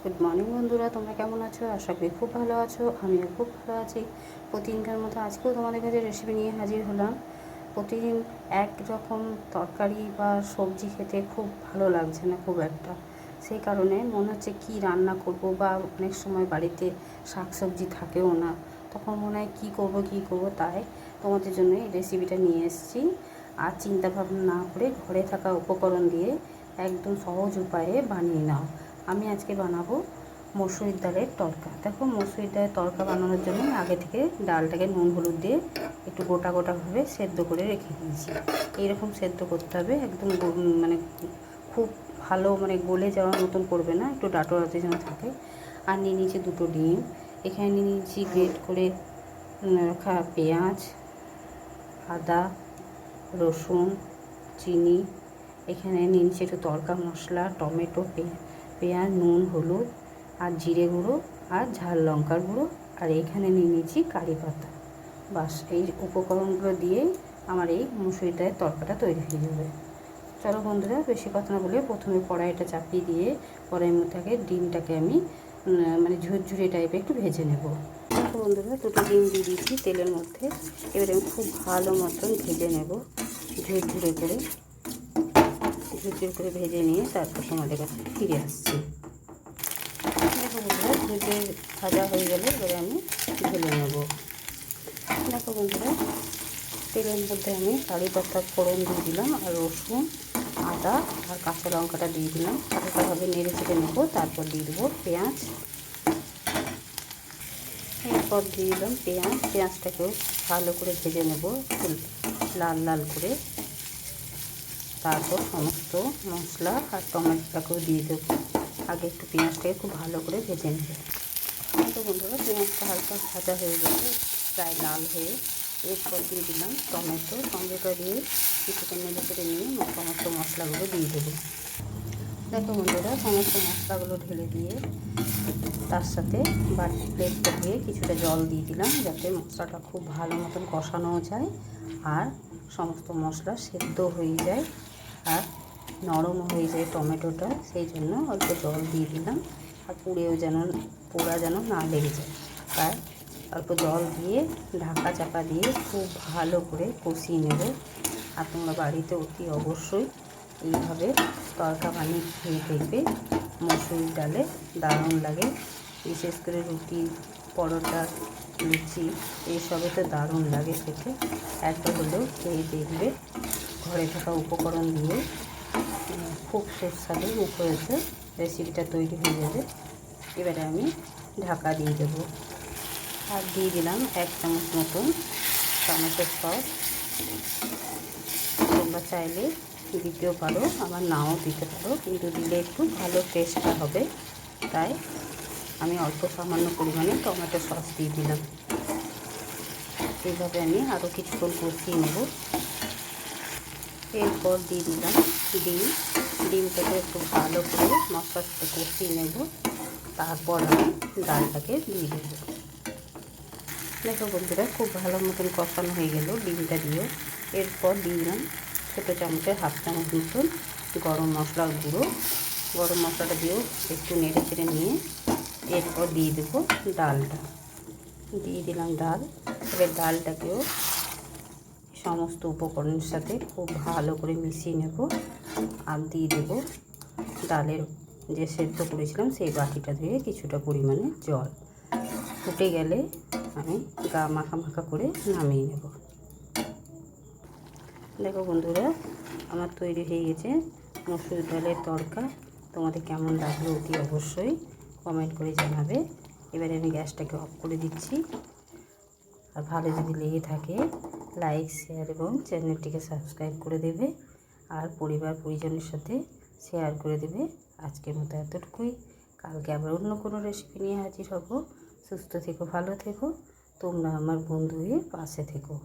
Good morning বন্ধুরা, তোমরা কেমন আছো? আশা করি খুব ভালো আছো। আমিও খুব ভালো আছি। প্রতিদিনকার মতো আজকেও তোমাদের কাছে রেসিপি নিয়ে হাজির হলাম। প্রতিদিন একরকম তরকারি বা সবজি খেতে খুব ভালো লাগছে না খুব একটা, সেই কারণে মনে হচ্ছে কী রান্না করব, বা অনেক সময় বাড়িতে শাক সবজি থাকেও না, তখন মনে হয় কী করব। তাই তোমাদের জন্য এই রেসিপিটা নিয়ে এসেছি। আর চিন্তা ভাবনা না করে ঘরে থাকা উপকরণ দিয়ে একদম সহজ উপায়ে বানিয়ে নাও। আমি আজকে বানাবো মসুরির ডালের তড়কা। দেখো, মসুরির ডালের তড়কা বানানোর জন্য আগে থেকে ডালটাকে নুন হলুদ দিয়ে একটু গোটাভাবে সেদ্ধ করে রেখে দিয়েছি। এইরকম সেদ্ধ করতে হবে, একদম মানে খুব ভালো গলে যাওয়ার মতন করবে না, একটু ডাঁটো যেন থাকে। আর নিয়ে নিয়েছি 2টো ডিম। এখানে নিয়ে নিয়েছি গ্রেট করে রাখা পেঁয়াজ, আদা, রসুন, চিনি। এখানে নিয়ে নিয়েছি একটু তড়কা মশলা, টমেটো, পেঁয়াজ, নুন, হলুদ আর জিরে গুঁড়ো আর ঝাল লঙ্কার গুঁড়ো। আর এইখানে নিয়ে নিয়েছি কারি পাতা। বাস, এই উপকরণগুলো দিয়েই আমার এই মুসুরির ডালের তড়কাটা তৈরি হয়ে যাবে। চলো বন্ধুরা, বেশি কথা না বলে প্রথমে কড়াইটা চাপিয়ে দিয়ে কড়াইয়ের মধ্যে আগে ডিমটাকে আমি ঝুরঝুরে টাইপের একটু ভেজে নেব। দেখো বন্ধুরা, 2টো ডিম দিয়ে দিয়েছি তেলের মধ্যে। এবারে আমি খুব ভালো মতন ভেজে নেব, ঝুরঝুরে করে ভেজে নিয়ে তারপর তোমাদের কাছে ফিরে আসছি। দেখো বন্ধুরা, ভেজে ভাজা হয়ে গেলে এবারে আমি ঢেলে নেব। দেখো বন্ধুরা, তেলের মধ্যে আমি কারি পাতা ফোড়ন দিয়ে দিলাম, আর রসুন, আদা আর কাঁচা লঙ্কাটা দিয়ে দিলাম। হালকাভাবে নেড়ে চেড়ে নেবো। তারপর দিয়ে দেবো পেঁয়াজ। এরপর দিয়ে দিলাম পেঁয়াজটাকেও ভালো করে ভেজে নেব, লাল করে। তারপর সমস্ত মশলা আর টমেটোটাকেও দিয়ে দেবো। আগে একটু পেঁয়াজটাকে খুব ভালো করে ভেজে নেব। তো বন্ধুরা, পেঁয়াজটা হালকা ভাজা হয়ে গেছে, প্রায় লাল হয়ে। এরপর দিয়ে দিলাম টমেটো দিয়ে কিছুটা নেড়ে চেড়ে নিয়ে সমস্ত মশলাগুলো দিয়ে দেবো। দেখো বন্ধুরা, সমস্ত মশলাগুলো ঢেলে দিয়ে তার সাথে বাটি প্লেটটা দিয়ে কিছুটা জল দিয়ে দিলাম, যাতে মশলাটা খুব ভালো মতন কষানো যায় আর সমস্ত মশলা সেদ্ধ হয়ে যায় আর নরম হয়ে যায় টমেটোটা। সেই জন্য অল্প জল দিয়ে দিলাম। আর পোড়া যেন না লেগে যায়, তাই অল্প জল দিয়ে ঢাকা চাপা দিয়ে খুব ভালো করে কষিয়ে নেব। আর তোমরা বাড়িতে অতি অবশ্যই এইভাবে তড়কা বানিয়ে খেয়ে দেখবে। মসুরির ডালে দারুণ লাগে, বিশেষ করে রুটি, পরোটা, লুচি এইসবে তো দারুণ লাগে খেতে। একবার হলেও খেয়ে দেখবে। ঘরে থাকা উপকরণ দিয়ে খুব সুস্বাদু মুখরোচক রেসিপিটা তৈরি হয়ে যাবে। এবারে আমি ঢাকা দিয়ে দেবো। আর দিয়ে দিলাম 1 চামচ মতন টমেটো সস। তোমরা চাইলে দিতেও পারো, আবার নাও দিতে পারো, কিন্তু দিলে একটু ভালো টেস্টটা হবে। তাই আমি অল্প সামান্য পরিমাণে টমেটো সস দিয়ে দিলাম। এইভাবে আমি আরও কিছুক্ষণ কষিয়ে নেব। এরপর দিয়ে দিলাম ডিমটাকে একটু ভালো করে মশলার সাথে কষিয়ে নেব। তারপর আমি ডালটাকে দিয়ে দেব। দেখো বন্ধুরা, খুব ভালো মতন কষানো হয়ে গেল ডিমটা দিয়েও। এরপর দিয়ে দিলাম ছোটো চামচের 1/2 চামচ মতন গরম মশলার গুঁড়ো। গরম মশলাটা দিয়েও একটু নেড়ে চেড়ে নিয়ে এরপর দিয়ে দেবো ডালটা। দিয়ে দিলাম ডাল। এবার ডালটাকেও সমস্ত উপকরণের সাথে খুব ভালো করে মিশিয়ে নেব। আর দিয়ে দেবো ডালের যে সেদ্ধ করেছিলাম সেই বাটিটা ধুয়ে কিছুটা পরিমাণে জল। ফুটে গেলে আমি মাখা করে নামিয়ে নেব। দেখো বন্ধুরা, আমার তৈরি হয়ে গেছে মসুর ডালের তড়কা। তোমাদের কেমন লাগলো অতি অবশ্যই কমেন্ট করে জানাবে। এবারে আমি গ্যাসটাকে অফ করে দিচ্ছি। আর ভালো যদি লেগে থাকে লাইক, শেয়ার এবং চ্যানেলটিকে সাবস্ক্রাইব করে দেবে। আর পরিবার পরিজনের সাথে শেয়ার করে দেবে। আজকের মতো এতটুকুই। কালকে আবার অন্য কোনো রেসিপি নিয়ে হাজির হব। সুস্থ থেকো, ভালো থেকো। তোমরা আমার বন্ধু হয়ে পাশে থেকো।